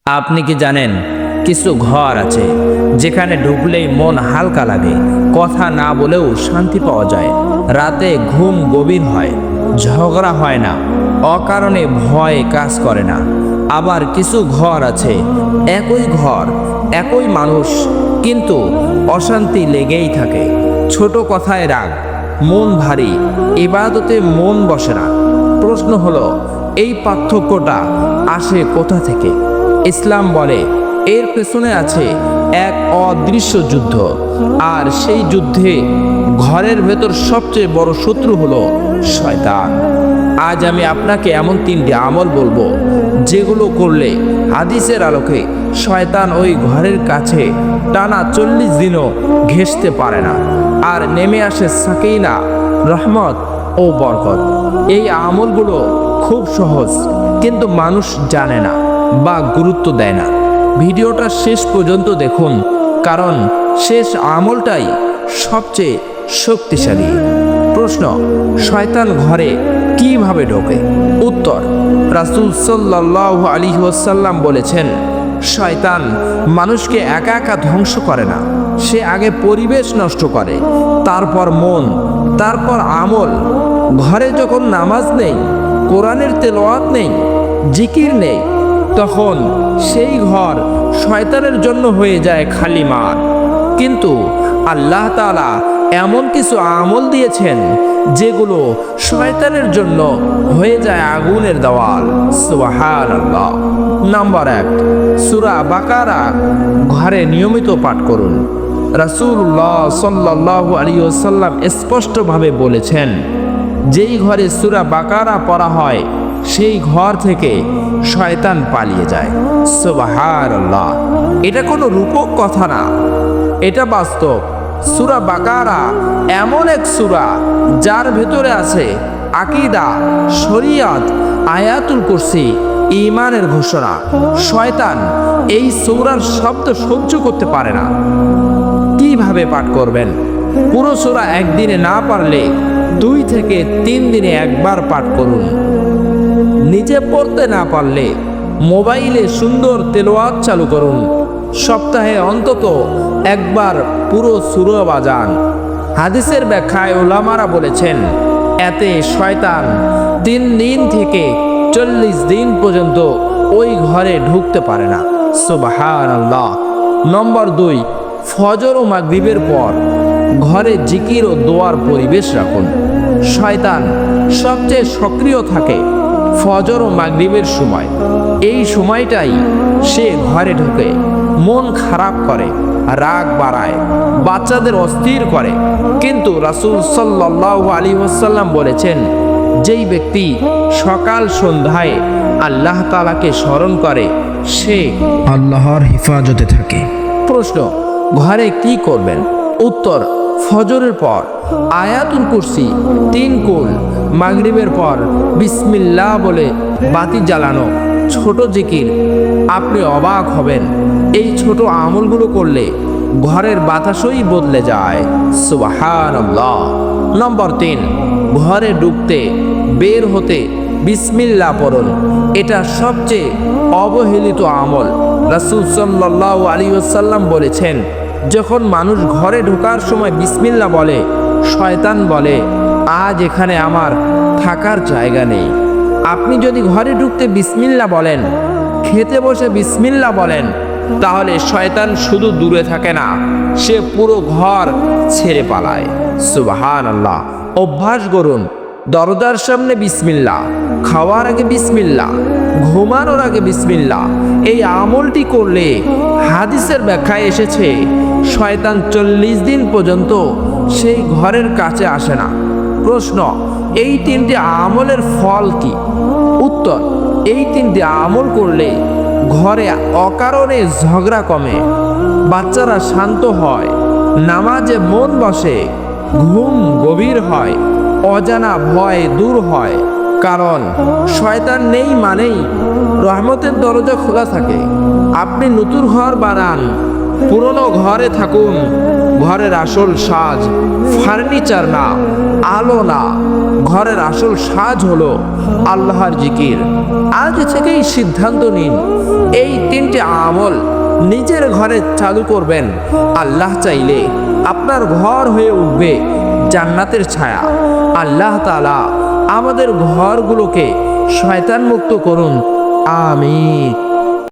আপনি কি জানেন কিছু ঘর আছে যেখানে ঢুকলেই মন হালকা লাগে, কথা না বলেও শান্তি পাওয়া যায়, রাতে ঘুম গভীর হয়, ঝগড়া হয় না, অকারণে ভয় কাজ করে না। আবার কিছু ঘর আছে, একই ঘর একই মানুষ কিন্তু অশান্তি লেগেই থাকে, ছোট কথায় রাগ, মন ভারী, ইবাদতে মন বসে না। প্রশ্ন হলো, এই পার্থক্যটা আসে কোথা থেকে? ইসলাম বলে এর পেছনে আছে এক অদৃশ্য যুদ্ধ, আর সেই যুদ্ধে ঘরের ভেতর সবচেয়ে বড় শত্রু হলো শয়তান। আজ আমি আপনাকে এমন তিনটি আমল বলবো যেগুলো করলে হাদিসের আলোকে শয়তান ওই ঘরের কাছে টানা 40 দিনও ঘেঁষতে পারে না, আর নেমে আসে সাকিনা, রহমত ও বরকত। এই আমলগুলো খুব সহজ, কিন্তু মানুষ জানে না বা গুরুত্ব দেয় না। ভিডিওটা শেষ পর্যন্ত দেখুন, কারণ শেষ আমলটাই সবচেয়ে শক্তিশালী। প্রশ্ন, শয়তান ঘরে কিভাবে ঢোকে? উত্তর, রাসূল সাল্লাল্লাহু আলাইহি ওয়াসাল্লাম বলেছেন, শয়তান মানুষকে একা একা ধ্বংস করে না, সে আগে পরিবেশ নষ্ট করে, তারপর মন, তারপর আমল। ঘরে যখন নামাজ নেই, কোরআনের তেলাওয়াত নেই, জিকির নেই, তখন সেই ঘর শয়তানের জন্য হয়ে যায় খালি মাঠ। কিন্তু আল্লাহ তাআলা এমন কিছু আমল দিয়েছেন যেগুলো শয়তানের জন্য হয়ে যায় আগুনের দেওয়াল। সুবহানাল্লাহ। নাম্বার 1, সূরা বাকারা ঘরে নিয়মিত পাঠ করুন। রাসূলুল্লাহ সাল্লাল্লাহু আলাইহি ওয়াসাল্লাম স্পষ্টভাবে বলেছেন, যেই ঘরে সূরা বাকারা পড়া হয় সেই ঘর থেকে শয়তান পালিয়ে যায়। সুবহানাল্লাহ। এটা কোনো রূপক কথা না, এটা বাস্তব। সূরা বাকারা এমন এক সূরা যার ভেতরে আছে আকীদা, শরীয়ত, আয়াতুল কুরসি, ঈমানের ঘোষণা। শয়তান এই সূরার শব্দ সহ্য করতে পারে না। কিভাবে পাঠ করবেন? পুরো সূরা একদিনে না পারলে 2 থেকে 3 দিনে একবার পাঠ করুন। নিজে পড়তে না পারলে মোবাইলে সুন্দর তেলাওয়াত চালু করুন। সপ্তাহে অন্তত একবার পুরো সূরা বাজান। হাদিসের ব্যাখ্যায় উলামারা বলেছেন, এতে শয়তান 3 দিন থেকে 40 দিন পর্যন্ত ওই ঘরে ঢুকতে পারে না। সুবহানাল্লাহ। নম্বর 2, ফজর ও মাগরিবের পর ঘরে জিকির ও দোয়ার পরিবেশ রাখুন। শয়তান সবচেয়ে সক্রিয় থাকে ফজর ও মাগরিবের সময়। এই সময়টাই সে ঘরে ঢোকে, মন খারাপ করে, রাগ বাড়ায়, বাচ্চাদের অস্থির করে। কিন্তু রাসূল সাল্লাল্লাহু আলাইহি ওয়াসাল্লাম বলেছেন, যেই ব্যক্তি সকাল সন্ধ্যায় আল্লাহ তাআলাকে স্মরণ করে সে আল্লাহর হেফাজতে থাকে। প্রশ্ন, ঘরে কি করবেন? উত্তর, ফজরের পর আয়াতুল কুরসি 3 কুল, মাগরিবের পর বিসমিল্লাহ বলে বাতি জ্বালানো, ছোট জিকির। আপনি অবাক হবেন, এই ছোট আমলগুলো করলে ঘরের বাতাসই বদলে যায়। সুবহানাল্লাহ। নম্বর 3, ঘরে ঢুকতে বের হতে বিসমিল্লাহ পড়ুন। এটা সবচেয়ে অবহেলিত আমল। রাসূল সাল্লাল্লাহু আলাইহি ওয়াসাল্লাম বলেছেন, যখন মানুষ ঘরে ঢোকার সময় বিসমিল্লাহ বলে, শয়তান বলে, আজ এখানে আমার থাকার জায়গা নেই। আপনি যদি ঘরে ঢুকতে বিসমিল্লাহ বলেন, খেতে বসে বিসমিল্লাহ বলেন, তাহলে শয়তান শুধু দূরে থাকে না, সে পুরো ঘর ছেড়ে পালায়। সুবহানাল্লাহ। অভ্যাস করুন, দরজার সামনে বিসমিল্লাহ, খাওয়ার আগে বিসমিল্লাহ, ঘুমানোর আগে বিসমিল্লাহ। এই আমলটি করলে হাদিসের ব্যাখ্যায় এসেছে, শয়তান 40 দিন পর্যন্ত সেই ঘরের কাছে আসে না। প্রশ্ন, এই 3টি আমলের ফল কি? উত্তর, এই 3টি আমল করলে ঘরে অকারণে ঝগড়া কমে, বাচ্চারা শান্ত হয়, নামাজে মন বসে, ঘুম গভীর হয়, অজানা ভয় দূর হয়। কারণ শয়তান নেই মানেই রহমতের দরজা খোলা থাকে। আপনি নতুন ঘর বানান, পুরনো ঘরে থাকুন, ঘরের আসল সাজ ফার্নিচার না, আলো না, ঘরের আসল সাজ হলো আল্লাহর জিকির। আজ থেকেই সিদ্ধান্ত নিন, এই 3টে আমল নিজের ঘরে চালু করবেন। আল্লাহ চাইলে আপনার ঘর হয়ে উঠবে জান্নাতের ছায়া। আল্লাহ তাআলা আমাদের ঘরগুলোকে শয়তান মুক্ত করুন। আমিন।